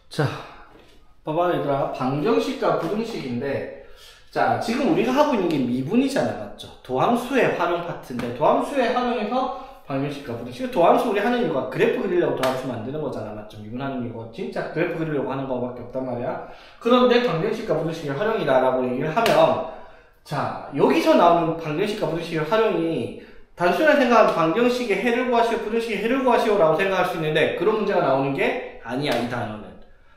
자, 봐봐 얘들아, 방정식과 부등식인데, 자, 지금 우리가 하고 있는 게 미분이잖아, 맞죠? 도함수의 활용 파트인데, 도함수의 활용에서 방정식과 부등식. 도함수 우리 하는 이유가 그래프 그리려고 도함수 만드는 거잖아, 맞죠? 미분하는 이유가 진짜 그래프 그리려고 하는 거밖에 없단 말이야. 그런데 방정식과 부등식의 활용이다라고 얘기를 하면, 자, 여기서 나오는 방정식과 부등식의 활용이 단순하게 생각하면 방정식의 해를 구하시오, 부등식의 해를 구하시오라고 생각할 수 있는데, 그런 문제가 나오는 게 아니야, 이 단어는.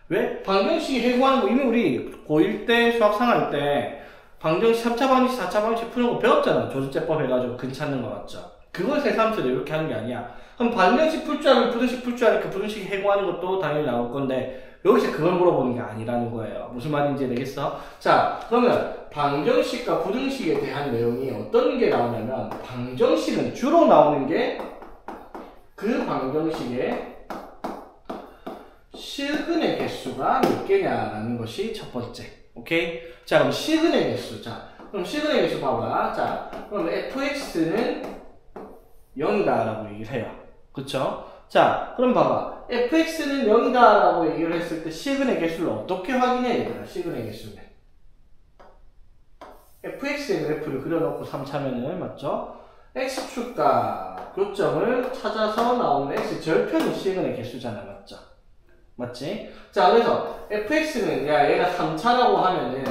왜? 방정식이 해구하는 거 이미 우리 고1 때 수학 상할 때 방정식 3차 방정식 4차 방정식 푸는 거 배웠잖아. 조수제법 해가지고 근 찾는 거 맞죠? 그걸 새삼스레 이렇게 하는 게 아니야. 그럼 방정식 풀 줄 알고 부등식 풀 줄 알고 부등식 해구하는 것도 당연히 나올 건데 여기서 그걸 물어보는 게 아니라는 거예요. 무슨 말인지 되겠어? 자, 그러면 방정식과 부등식에 대한 내용이 어떤 게 나오냐면 방정식은 주로 나오는 게 그 방정식의 실근의 개수가 몇 개냐라는 것이 첫 번째. 오케이? 자, 그럼 실근의 개수. 자, 그럼 실근의 개수 봐봐. 자, 그럼 fx는 0이다라고 얘기를 해요. 그쵸? 자, 그럼 봐봐. fx는 0이다라고 얘기를 했을 때 실근의 개수를 어떻게 확인해? 얘들아, 실근의 개수는. fx의 그래프를 그려놓고 3차면은, 맞죠? x축과 교점을 찾아서 나오는 x절편이 실근의 개수잖아, 맞죠? 맞지? 자, 그래서 fx는 얘가 3차라고 하면은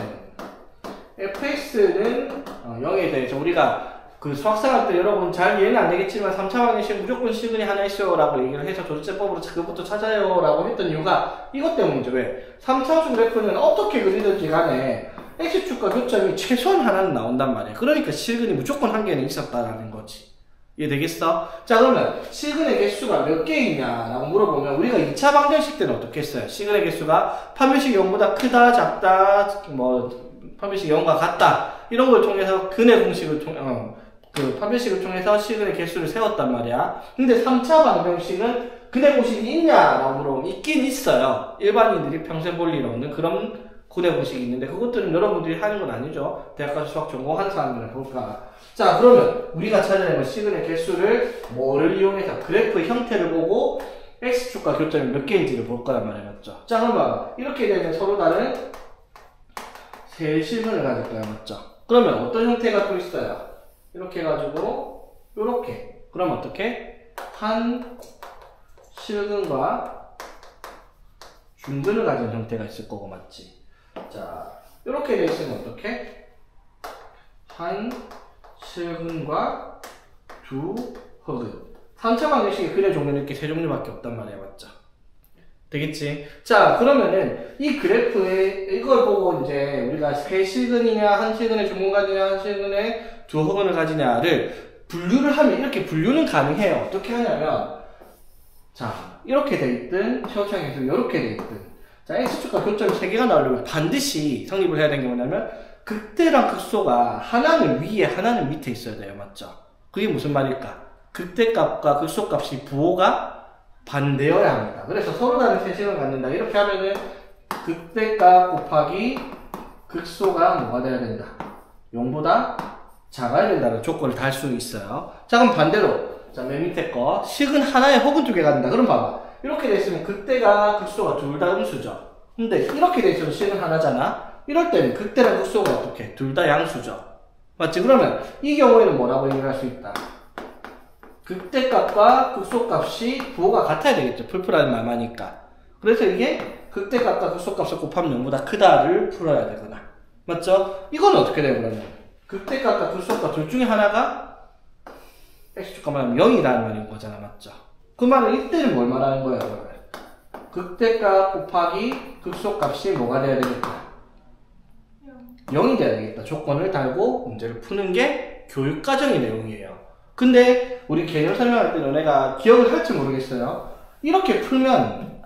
fx는 0에 대해서 우리가 그 수학생 할 때 여러분 잘 이해는 안 되겠지만 3차 방정식 무조건 실근이 하나 있어요 라고 얘기를 해서 조수제법으로 그것부터 찾아요 라고 했던 이유가 이것 때문이죠. 왜? 3차원수 그래프는 어떻게 그리든지 간에 x축과 교점이 최소한 하나는 나온단 말이야. 그러니까 실근이 무조건 한 개는 있었다라는 거지. 이해되겠어? 자, 그러면 실근의 개수가 몇 개이냐라고 물어보면 우리가 2차 방정식 때는 어떻게 했어요? 실근의 개수가 판별식 0보다 크다, 작다, 판별식 0과 같다 이런 걸 통해서 근의 공식을 그 판별식을 통해서 실근의 개수를 세웠단 말이야. 근데 3차 방정식은 근의 공식이 있냐라고 물어보면 있긴 있어요. 일반인들이 평생 볼 일 없는 그런 근의 공식이 있는데 그것들은 여러분들이 하는 건 아니죠. 대학 가서 수학 전공하는 사람들은 볼까. 자, 그러면 우리가 찾아내는 실근의 개수를 뭐를 이용해서 그래프 형태를 보고 x축과 교점이 몇 개인지를 볼 거란 말이야, 맞죠? 자, 그럼 봐봐. 이렇게 되면 서로 다른 세 실근을 가질 거야, 맞죠? 그러면 어떤 형태가 또 있어요? 이렇게 해가지고 요렇게. 그럼 어떻게? 한 실근과 중근을 가진 형태가 있을 거고, 맞지? 자, 이렇게 돼 있으면 어떻게? 한 실근과 두 허근. 3차 방정식의 근의 종류는 이렇게 세 종류밖에 없단 말이야, 맞죠? 되겠지? 자, 그러면은 이 그래프에 이걸 보고 이제 우리가 세 실근이냐, 한 실근의 중근 가지냐, 한 실근의 두 허근을 가지냐를 분류를 하면 이렇게 분류는 가능해요. 어떻게 하냐면, 자, 이렇게 돼 있든, 최후창에서 이렇게 돼 있든. 자, x축과 교점이 3개가 나오려면 반드시 성립을 해야 되는 게 뭐냐면 극대랑 극소가 하나는 위에 하나는 밑에 있어야 돼요. 맞죠? 그게 무슨 말일까? 극대값과 극소값이 부호가 반대여야 합니다. 그래서 서로 다른 세식을 갖는다. 이렇게 하면은 극대값 곱하기 극소가 뭐가 돼야 된다? 0보다 작아야 된다는 조건을 달 수 있어요. 자, 그럼 반대로 자, 맨 밑에 거 식은 하나에 혹은 두 개가 된다. 그럼 봐봐. 이렇게 돼 있으면 극대가 극소가 둘 다 음수죠. 근데 이렇게 돼 있으면 식은 하나잖아. 이럴 때는 극대랑 극소가 어떻게? 둘 다 양수죠. 맞지? 그러면 이 경우에는 뭐라고 얘기할 수 있다? 극대값과 극소값이 부호가 같아야 되겠죠. 풀풀하는 말만이니까. 그래서 이게 극대값과 극소값을 곱하면 0보다 크다를 풀어야 되거나. 맞죠? 이건 어떻게 돼요, 그러면? 극대값과 극소값 둘 중에 하나가 x축값만 하면 0이라는 말인 거잖아. 맞죠? 그 말은 이때는 뭘 말하는 거야, 그러면? 극대값 곱하기 극소값이 뭐가 돼야 되겠다? 0이 돼야 되겠다. 조건을 달고 문제를 푸는 게 교육과정의 내용이에요. 근데 우리 개념 설명할 때 너네가 기억을 할지 모르겠어요. 이렇게 풀면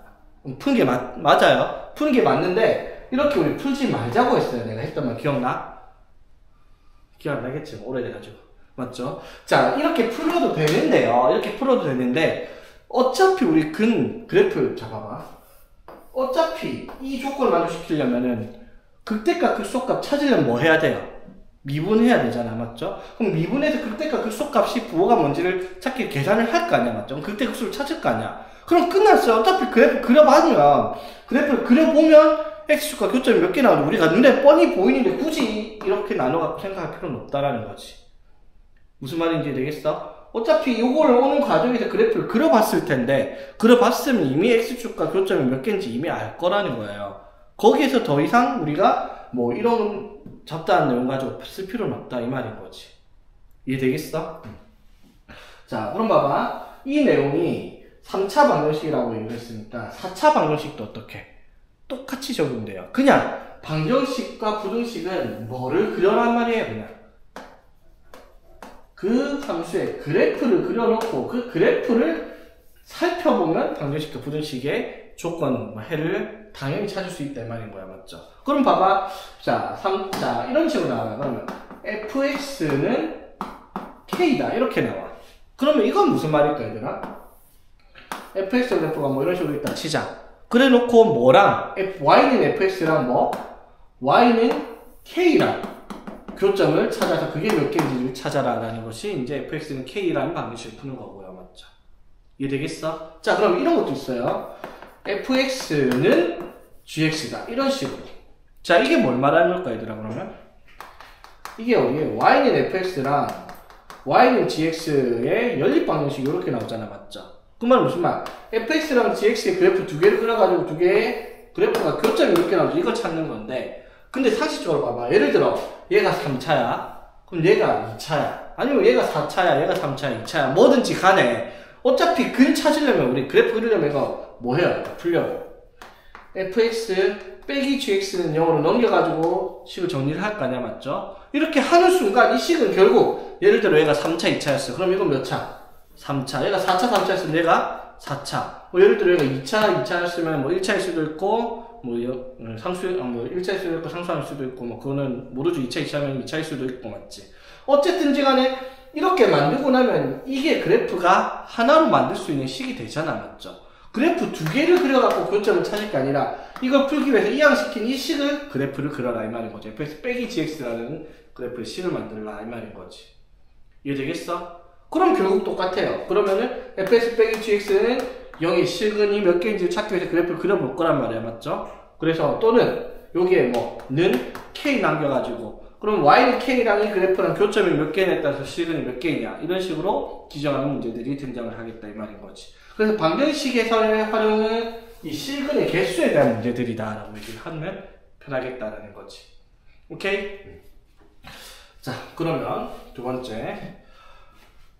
푸는 게 맞아요. 푸는 게 맞는데 이렇게 우리 풀지 말자고 했어요. 내가 했던 말 기억나? 기억 안 나겠지? 오래돼가지고. 맞죠? 자, 이렇게 풀어도 되는데요. 이렇게 풀어도 되는데 어차피 우리 그래프 잡아봐. 어차피 이 조건을 만족시키려면은 극대값, 극소값 찾으려면 뭐 해야 돼요? 미분해야 되잖아, 맞죠? 그럼 미분해서 극대값 극소값이 부호가 뭔지를 찾기 계산을 할 거 아니야, 맞죠? 극대 극소를 찾을 거 아니야. 그럼 끝났어요. 어차피 그래프 그려봐면, 그래프를 그려보면 x축과 교점이 몇 개 나오는지 우리가 눈에 뻔히 보이는데 굳이 이렇게 나눠갖고 생각할 필요는 없다라는 거지. 무슨 말인지 되겠어? 어차피 요거를 오는 과정에서 그래프를 그려봤을 텐데, 그려봤으면 이미 x축과 교점이 몇 개인지 이미 알 거라는 거예요. 거기에서 더 이상 우리가 뭐 이런 잡다한 내용 가지고 쓸 필요는 없다 이 말인 거지. 이해되겠어? 자, 그럼 봐봐. 이 내용이 3차 방정식이라고 얘기를 했으니까 4차 방정식도 어떻게? 똑같이 적용돼요. 그냥 방정식과 부등식은 뭐를 그려란 말이에요. 그냥 그 함수의 그래프를 그려놓고 그 그래프를 살펴보면 방정식과 부등식의 조건, 해를 당연히 찾을 수 있다 이 말인 거야. 맞죠? 그럼 봐봐. 자, 이런 식으로 나와요. 그러면 fx는 k다 이렇게 나와. 그러면 이건 무슨 말일까 얘들아? fx 그래프가 뭐 이런 식으로 있다 치자. 그래 놓고 뭐랑 y는 fx랑 뭐 y는 k랑 교점을 찾아서 그게 몇 개인지를 찾아라 라는 것이 이제 fx는 k라는 방식을 푸는 거고요. 맞죠? 이해되겠어? 자, 그럼 이런 것도 있어요. fx는 gx다 이런 식으로. 자, 이게 뭘 말하는 걸까 얘들아? 그러면 이게 y는 fx랑 y는 gx의 연립방정식이 이렇게 나오잖아. 맞죠? 그 말은 무슨 말? fx랑 gx의 그래프 두 개를 그려가지고 두 개의 그래프가 교점이 이렇게 나오죠. 이걸 찾는 건데, 근데 상식적으로 봐봐. 예를 들어 얘가 3차야 그럼 얘가 2차야 아니면 얘가 4차야 얘가 3차야 2차야 뭐든지 간에 어차피 근 찾으려면 우리 그래프 그리려면 이거 뭐 해요? 풀려요. fx 빼기 gx는 0으로 넘겨가지고 식을 정리를 할 거 아니야. 맞죠? 이렇게 하는 순간 이 식은 결국 예를 들어 얘가 3차 2차였어. 그럼 이건 몇 차? 3차. 얘가 4차 3차였으면 얘가 4차. 뭐 예를 들어 얘가 2차 2차였으면 뭐 1차일 수도 있고 뭐 상수 뭐 1차일 수도 있고 상수할 수도 있고 뭐 그거는 모르죠. 2차 2차면 2차일 수도 있고. 맞지? 어쨌든지 간에 이렇게 만들고 나면 이게 그래프가 하나로 만들 수 있는 식이 되잖아. 맞죠? 그래프 두 개를 그려갖고 교점을 찾을 게 아니라 이걸 풀기 위해서 이항시킨 이 식을 그래프를 그려라 이 말인 거지. fx 빼기 gx라는 그래프의 식을 만들라 이 말인 거지. 이해되겠어? 그럼 결국 똑같아요. 그러면은 fx 빼기 gx는 0의 시근이 몇 개인지 찾기 위해서 그래프를 그려볼 거란 말이야. 맞죠? 그래서 또는 여기에 뭐는 k 남겨가지고 그럼 y는 k랑 이 그래프랑 교점이 몇 개냐에 따라서 시근이 몇 개이냐 이런 식으로 지정하는 문제들이 등장을 하겠다 이 말인 거지. 그래서 방정식에서의 활용은 이 시근의 개수에 대한 문제들이다 라고 얘기를 하면 편하겠다라는 거지. 오케이? 자, 그러면 두 번째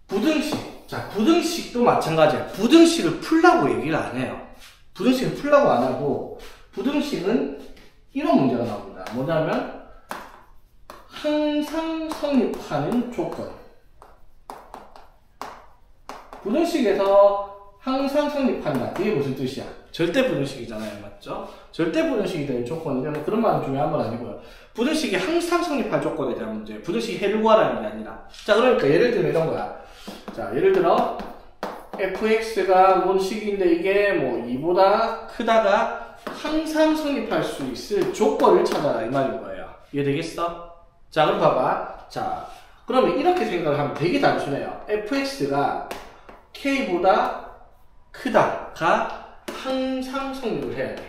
부등식. 자, 부등식도 마찬가지야. 부등식을 풀라고 얘기를 안 해요. 부등식을 풀라고 안 하고 부등식은 이런 문제가 나옵니다. 뭐냐면 항상 성립하는 조건. 부등식에서 항상 성립한다. 이게 무슨 뜻이야? 절대 부등식이잖아요. 맞죠? 절대 부등식이 되는 조건이라는 그런 말은 중요한 건 아니고요. 부등식이 항상 성립할 조건에 대한 문제예요. 부등식이 해를 구하라는 게 아니라. 자, 그러니까 예를 들면 이런 거야. 자, 예를 들어 fx가 뭔 식인데 이게 뭐 2보다 크다가 항상 성립할 수 있을 조건을 찾아라 이 말인 거예요. 이해되겠어? 자, 그럼 봐봐. 자, 그러면 이렇게 생각을 하면 되게 단순해요. fx가 k보다 크다가 항상 성립을 해야 돼.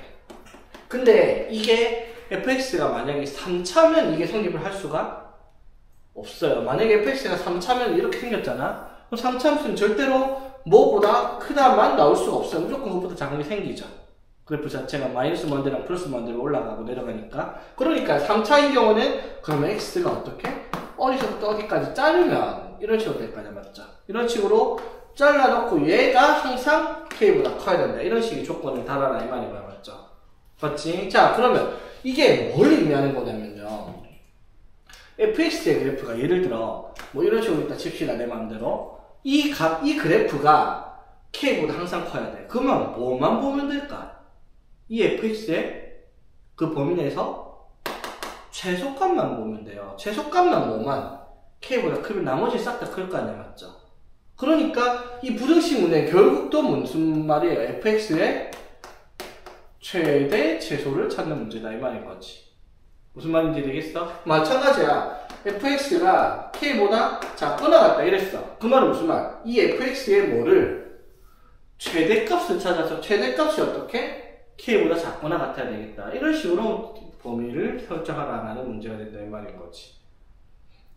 근데 이게 fx가 만약에 3차면 이게 성립을 할 수가 없어요. 만약에 fx가 3차면 이렇게 생겼잖아. 그럼 3차함수는 절대로 뭐보다 크다만 나올 수가 없어요. 무조건 그것보다 작은 게 생기죠. 그래프 자체가 마이너스 먼데랑 플러스 먼데로 올라가고 내려가니까. 그러니까 3차인 경우는 그러면 x가 어떻게? 어디서부터 어디까지 자르면 이런 식으로 될 거냐. 맞죠? 이런 식으로 잘라놓고 얘가 항상 k보다 커야 된다. 이런 식의 조건을 달아라 이 말인 거야. 맞죠? 맞지? 자, 그러면 이게 뭘 의미하는 거냐면요. fx의 그래프가 예를 들어 뭐 이런 식으로 있다 칩시다. 내 마음대로 이 그래프가 k보다 항상 커야 돼. 그러면 뭐만 보면 될까? 이 fx의 그 범위 내에서 최소값만 보면 돼요. 최소값만 뭐만 k보다 크면 나머지 싹 다 클 거 아니야. 맞죠? 그러니까 이 부등식 문제는 결국 또 무슨 말이에요? fx의 최대 최소를 찾는 문제다 이 말인 거지. 무슨 말인지 되겠어? 마찬가지야. fx가 k보다 작거나 같다 이랬어. 그 말은 무슨 말? 이 fx의 뭐를 최대값을 찾아서 최대값이 어떻게? k보다 작거나 같아야 되겠다. 이런 식으로 범위를 설정하라는 문제가 된다 이 말인 거지.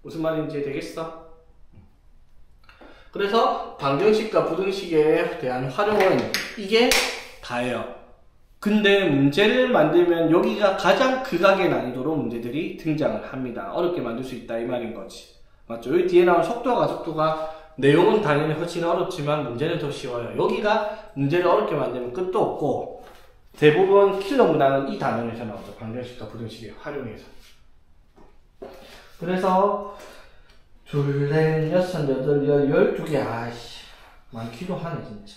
무슨 말인지 되겠어? 그래서 방정식과 부등식에 대한 활용은 이게 다예요. 근데 문제를 만들면 여기가 가장 극악의 난이도로 문제들이 등장을 합니다. 어렵게 만들 수 있다 이 말인 거지. 맞죠? 여기 뒤에 나온 속도와 가속도가 내용은 당연히 훨씬 어렵지만 문제는 더 쉬워요. 여기가 문제를 어렵게 만들면 끝도 없고 대부분 킬러 문항은 이 단원에서 나오죠. 방정식과 부등식에 활용해서. 그래서 둘, 넷, 여섯, 여덟, 12개 아이씨 많기도 하네 진짜.